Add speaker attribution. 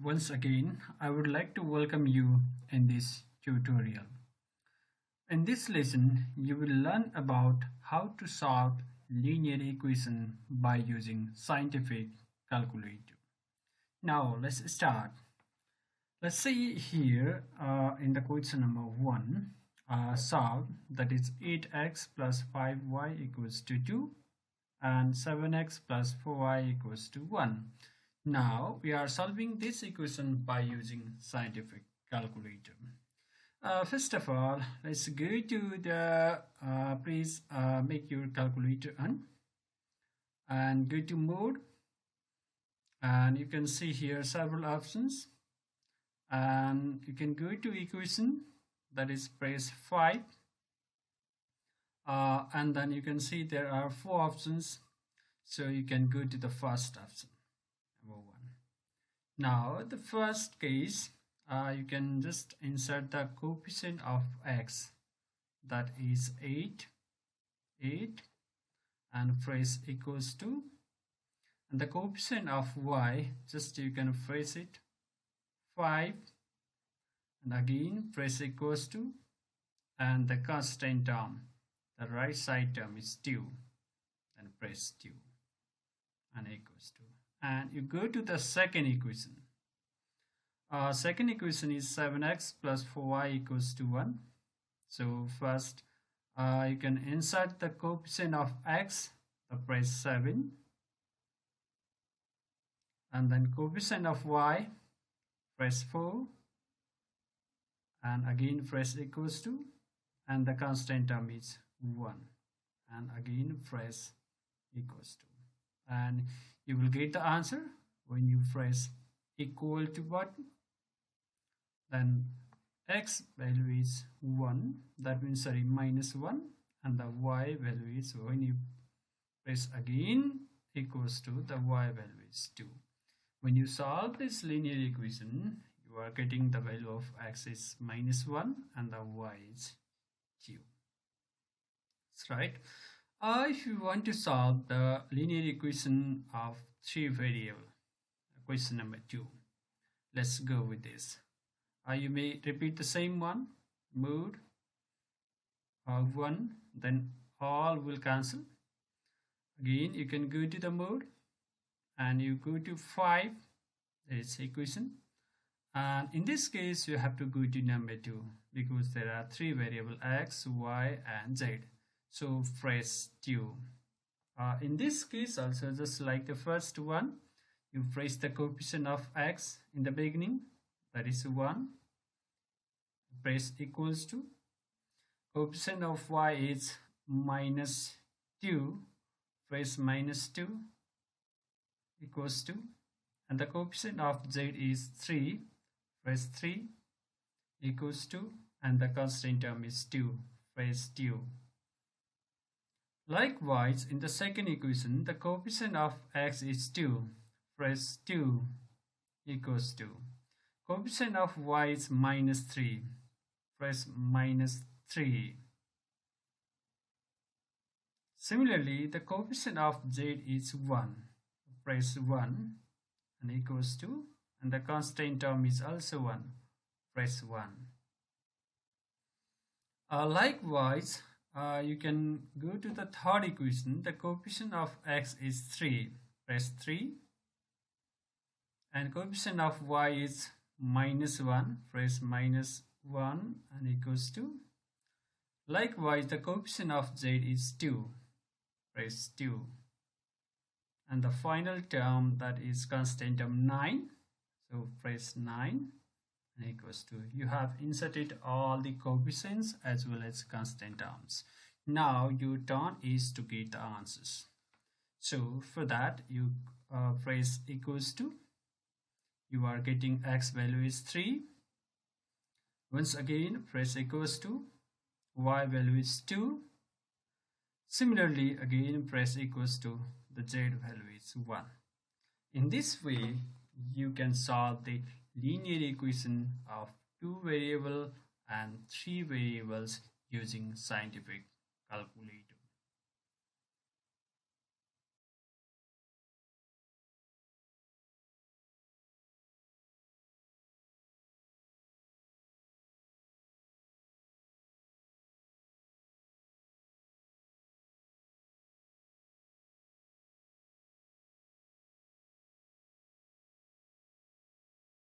Speaker 1: Once again, I would like to welcome you in this tutorial. In this lesson, you will learn about how to solve linear equation by using scientific calculator. Now let's start. Let's say here in the question number 1, solve, that is 8x plus 5y equals to 2 and 7x plus 4y equals to 1. Now we are solving this equation by using scientific calculator. First of all, let's go to the, please make your calculator on and go to mode, and you can see here several options, and you can go to equation, that is press 5, and then you can see there are 4 options, so you can go to the first option, number 1. Now the first case, you can just insert the coefficient of x, that is 8, and press equals to, and the coefficient of y, just you can phrase it 5, and again press equals to, and the constant term, the right side term is 2, then press 2 and equals to, and you go to the second equation. Second equation is 7x plus 4y equals to 1. So first you can insert the coefficient of x, press 7, and then coefficient of y, press 4, and again press equals to, and the constant term is 1, and again press equals to, and you will get the answer when you press equal to button. Then x value is 1, that means minus 1, and the y value is, when you press again equals to, the y value is 2. When you solve this linear equation, you are getting the value of x is minus 1 and the y is 2. That's right. If you want to solve the linear equation of 3 variable, question number 2, let's go with this. You may repeat the same one, mode 1, then all will cancel. Again you can go to the mode and you go to 5, that is equation, and in this case you have to go to number 2 because there are 3 variable x, y and z, so press 2. In this case also, just like the first one, you press the coefficient of x in the beginning, that is 1, press equals to, coefficient of y is minus 2, press minus 2 equals to, and the coefficient of z is 3, press 3 equals to, and the constant term is 2, press 2. Likewise, in the second equation, the coefficient of x is 2, press 2 equals to, coefficient of y is minus 3, press minus 3. Similarly, the coefficient of z is 1, press 1 and equals to, and the constant term is also 1, press 1. Likewise, you can go to the third equation. The coefficient of x is 3, press 3, and coefficient of y is minus 1, press minus 1 and equals to. Likewise, the coefficient of z is 2, press 2, and the final term, that is constant term 9, so press 9 and equals to. You have inserted all the coefficients as well as constant terms. Now your turn is to get the answers. So for that, you press equals to, you are getting x value is 3. Once again press equals to, y value is 2. Similarly again press equals to, the z value is 1. In this way you can solve the linear equation of 2 variable and 3 variables using scientific calculator.